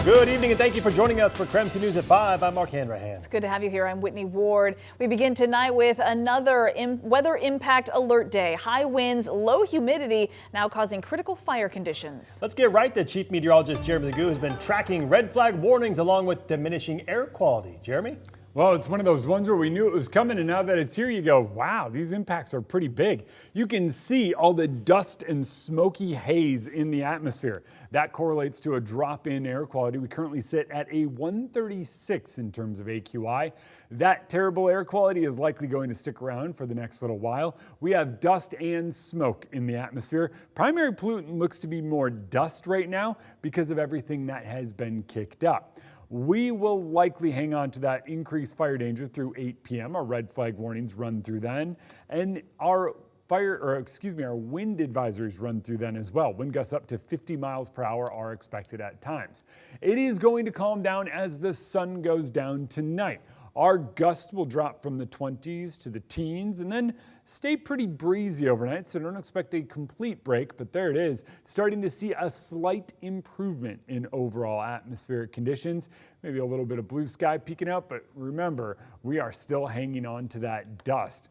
Good evening and thank you for joining us for KREM 2 News at 5. I'm Mark Hanrahan. It's good to have you here. I'm Whitney Ward. We begin tonight with another weather impact alert day. High winds, low humidity, now causing critical fire conditions. Let's get right to Chief Meteorologist Jeremy Legoo has been tracking red flag warnings along with diminishing air quality. Jeremy? Well, it's one of those ones where we knew it was coming, and now that it's here, you go, wow, these impacts are pretty big. You can see all the dust and smoky haze in the atmosphere. That correlates to a drop in air quality. We currently sit at a 136 in terms of AQI. That terrible air quality is likely going to stick around for the next little while. We have dust and smoke in the atmosphere. Primary pollutant looks to be more dust right now because of everything that has been kicked up. We will likely hang on to that increased fire danger through 8 p.m. Our red flag warnings run through then, and our wind advisories run through then as well. Wind gusts up to 50 miles per hour are expected at times. It is going to calm down as the sun goes down tonight. Our gusts will drop from the 20s to the teens and then stay pretty breezy overnight, so don't expect a complete break, but there it is, starting to see a slight improvement in overall atmospheric conditions. Maybe a little bit of blue sky peeking out, but remember, we are still hanging on to that dust.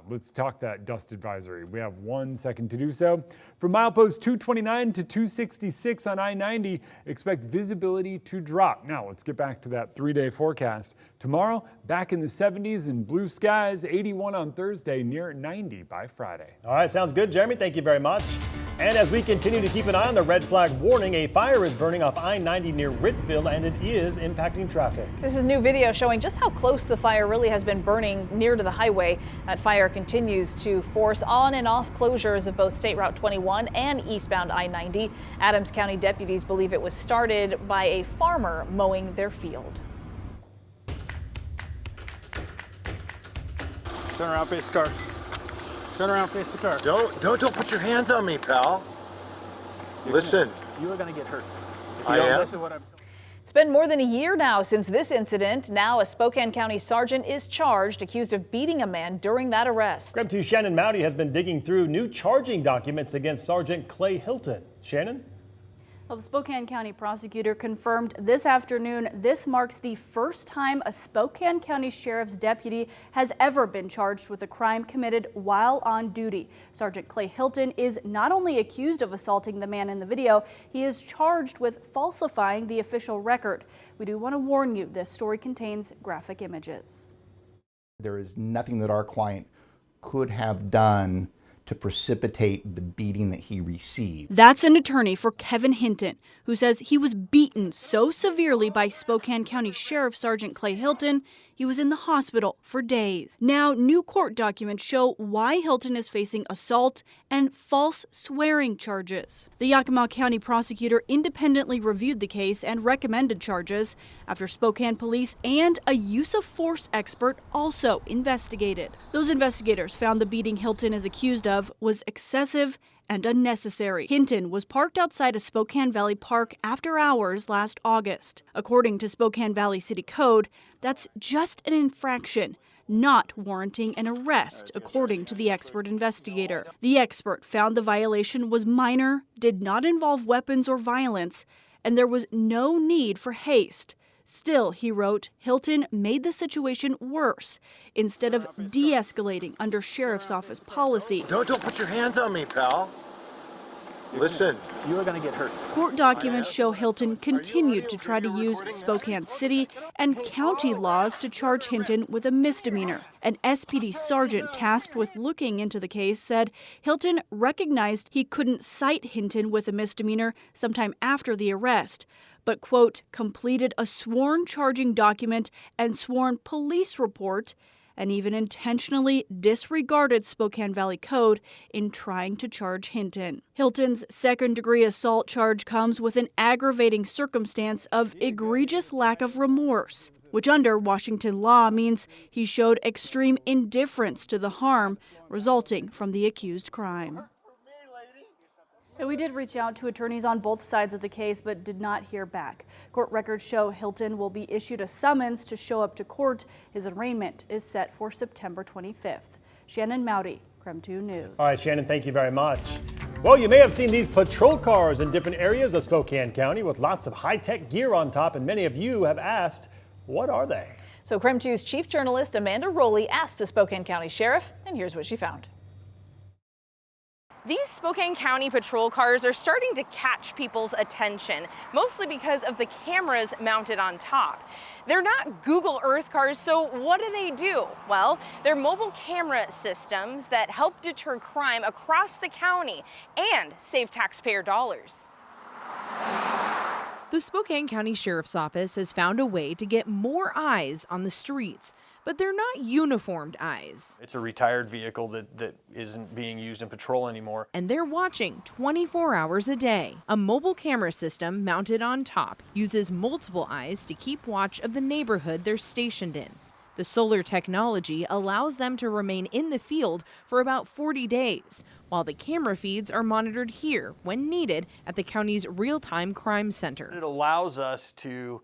Let's talk that dust advisory. We have 1 second to do so. From milepost 229 to 266 on I-90, expect visibility to drop. Now let's get back to that 3-day forecast. Tomorrow, back in the 70s and blue skies, 81 on Thursday, near 90 by Friday. All right, sounds good, Jeremy. Thank you very much. And as we continue to keep an eye on the red flag warning, a fire is burning off I-90 near Ritzville, and it is impacting traffic. This is new video showing just how close the fire really has been burning near to the highway. That fire continues to force on and off closures of both State Route 21 and eastbound I-90. Adams County deputies believe it was started by a farmer mowing their field. Turn around, face the car. Turn around, face the car. Don't put your hands on me, pal. Listen. You are going to get hurt. If I you don't am? listen to what I'm telling you. It's been more than a year now since this incident. Now a Spokane County sergeant is charged, accused of beating a man during that arrest. KREM 2 Shannon Mowdy has been digging through new charging documents against Sergeant Clay Hilton. Shannon? Well, the Spokane County prosecutor confirmed this afternoon this marks the first time a Spokane County Sheriff's deputy has ever been charged with a crime committed while on duty. Sergeant Clay Hilton is not only accused of assaulting the man in the video, he is charged with falsifying the official record. We do want to warn you, this story contains graphic images. There is nothing that our client could have done to precipitate the beating that he received. That's an attorney for Kevin Hinton, who says he was beaten so severely by Spokane County Sheriff Sergeant Clay Hilton, he was in the hospital for days. Now, new court documents show why Hilton is facing assault and false swearing charges. The Yakima County prosecutor independently reviewed the case and recommended charges after Spokane police and a use of force expert also investigated. Those investigators found the beating Hilton is accused of was excessive and unnecessary. Hinton was parked outside a Spokane Valley park after hours last August. According to Spokane Valley City Code, that's just an infraction, not warranting an arrest, according to the expert investigator. The expert found the violation was minor, did not involve weapons or violence, and there was no need for haste. Still, he wrote, Hilton made the situation worse instead of de-escalating under Sheriff's Office policy. Don't put your hands on me, pal. Listen. You are going to get hurt. Court documents show Hilton continued to try to use Spokane City and county laws to charge Hinton with a misdemeanor. An SPD sergeant tasked with looking into the case said Hilton recognized he couldn't cite Hinton with a misdemeanor sometime after the arrest, but, quote, completed a sworn charging document and sworn police report and even intentionally disregarded Spokane Valley Code in trying to charge Hinton. Hilton's second-degree assault charge comes with an aggravating circumstance of egregious lack of remorse, which under Washington law means he showed extreme indifference to the harm resulting from the accused crime. And we did reach out to attorneys on both sides of the case, but did not hear back. Court records show Hilton will be issued a summons to show up to court. His arraignment is set for September 25th. Shannon Mowdy, KREM 2 News. All right, Shannon, thank you very much. Well, you may have seen these patrol cars in different areas of Spokane County with lots of high-tech gear on top, and many of you have asked, what are they? So KREM 2's chief journalist Amanda Rowley asked the Spokane County Sheriff, and here's what she found. These Spokane County patrol cars are starting to catch people's attention, mostly because of the cameras mounted on top. They're not Google Earth cars, so what do? Well, they're mobile camera systems that help deter crime across the county and save taxpayer dollars. The Spokane County Sheriff's Office has found a way to get more eyes on the streets, but they're not uniformed eyes. It's a retired vehicle that isn't being used in patrol anymore. And they're watching 24 hours a day. A mobile camera system mounted on top uses multiple eyes to keep watch of the neighborhood they're stationed in. The solar technology allows them to remain in the field for about 40 days, while the camera feeds are monitored here when needed at the county's real-time crime center. It allows us to,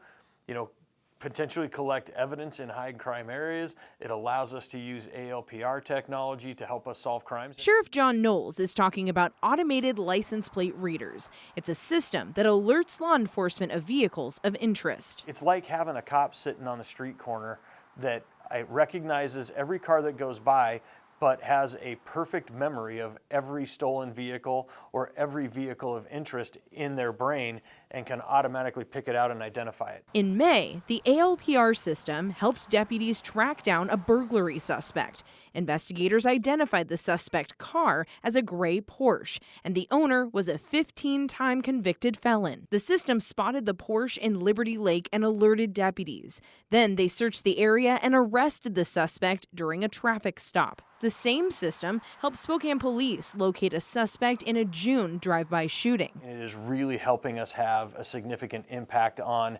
potentially collect evidence in high crime areas. It allows us to use ALPR technology to help us solve crimes. Sheriff John Knowles is talking about automated license plate readers. It's a system that alerts law enforcement of vehicles of interest. It's like having a cop sitting on the street corner that recognizes every car that goes by, but has a perfect memory of every stolen vehicle or every vehicle of interest in their brain and can automatically pick it out and identify it. In May, the ALPR system helped deputies track down a burglary suspect. Investigators identified the suspect car as a gray Porsche, and the owner was a 15-time convicted felon. The system spotted the Porsche in Liberty Lake and alerted deputies. Then they searched the area and arrested the suspect during a traffic stop. The same system helped Spokane police locate a suspect in a June drive-by shooting. It is really helping us have a significant impact on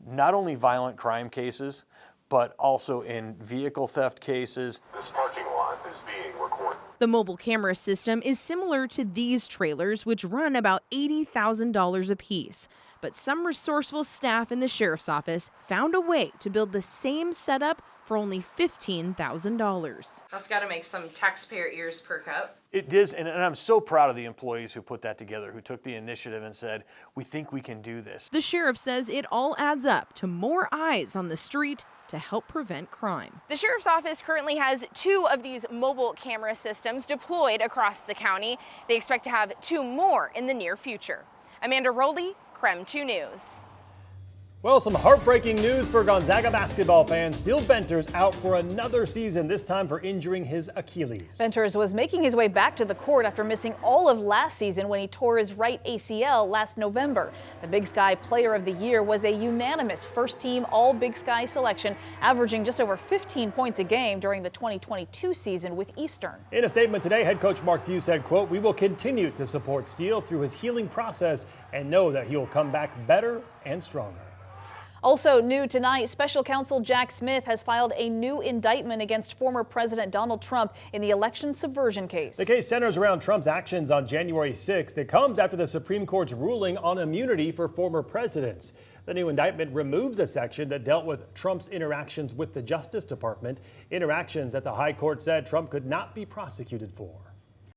not only violent crime cases, but also in vehicle theft cases. This parking lot is being recorded. The mobile camera system is similar to these trailers, which run about $80,000 apiece. But some resourceful staff in the sheriff's office found a way to build the same setup for only $15,000. That's got to make some taxpayer ears perk up. It is, and I'm so proud of the employees who put that together, who took the initiative and said, we think we can do this. The sheriff says it all adds up to more eyes on the street to help prevent crime. The sheriff's office currently has 2 of these mobile camera systems deployed across the county. They expect to have 2 more in the near future. Amanda Rowley, KREM 2 News. Well, some heartbreaking news for Gonzaga basketball fans. Steele Venters out for another season, this time for injuring his Achilles. Venters was making his way back to the court after missing all of last season when he tore his right ACL last November. The Big Sky Player of the Year was a unanimous first-team All-Big Sky selection, averaging just over 15 points a game during the 2022 season with Eastern. In a statement today, head coach Mark Few said, quote, "We will continue to support Steele through his healing process and know that he will come back better and stronger." Also new tonight, special counsel Jack Smith has filed a new indictment against former President Donald Trump in the election subversion case. The case centers around Trump's actions on January 6th. It comes after the Supreme Court's ruling on immunity for former presidents. The new indictment removes a section that dealt with Trump's interactions with the Justice Department, interactions that the High Court said Trump could not be prosecuted for.